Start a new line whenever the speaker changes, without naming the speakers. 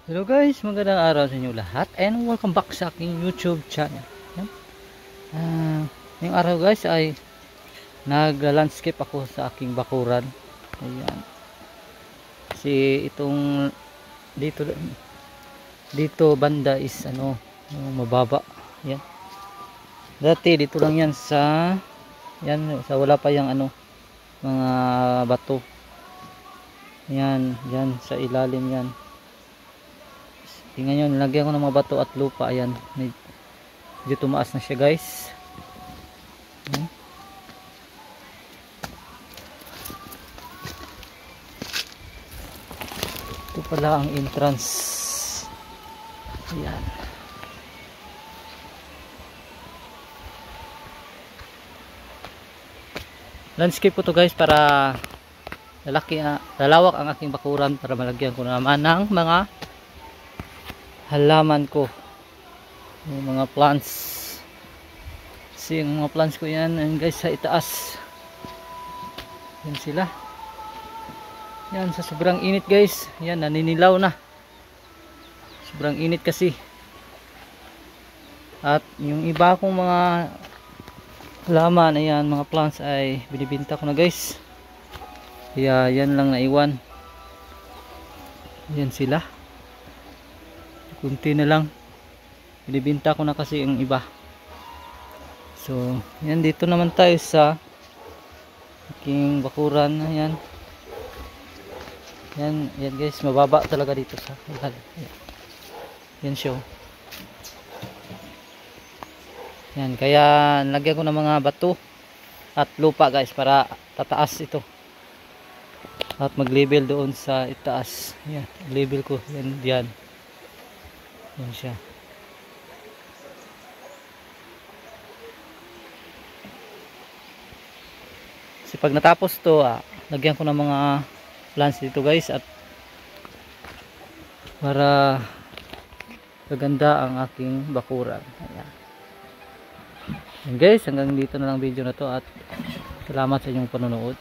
Hello guys, magandang araw sa inyo lahat and welcome back sa aking YouTube channel. Yan. Ngayong araw guys ay nag-landscape ako sa aking bakuran. Ayan. Kasi itong dito banda is mababa. Yan. Dati dito lang yan sa wala pa yung mga bato. Yan, yan sa ilalim yan. Tingnan nyo, nilagyan ko ng mga bato at lupa. Ayan, medyo tumaas na siya guys. Ito pala ang entrance. Ayan. Landscape po to guys para lalawak ang aking bakuran para malagyan ko naman ng mga halaman ko, yung mga plants. Kasi yung mga plants ko yan guys sa itaas, yan sila. Yan sa sobrang init guys, yan naninilaw na, sobrang init kasi. At yung iba kong mga halaman, ayan, mga plants ay binibinta ko na guys, kaya yan lang naiwan. Yan sila, kunti na lang, binibinta ko na kasi yung iba. So yan, dito naman tayo sa aking bakuran. Ayan, yan guys, mababa talaga dito sa yan show. Yan, kaya nalagyan ko ng mga bato at lupa guys para tataas ito at mag-level doon sa itaas. Yan, level ko yan diyan. Yan siya. Kasi pag natapos to, lagyan ko ng mga plants dito guys at para maganda ang aking bakuran. Ayan. Yan guys, hanggang dito na lang video na to at salamat sa inyong panonood.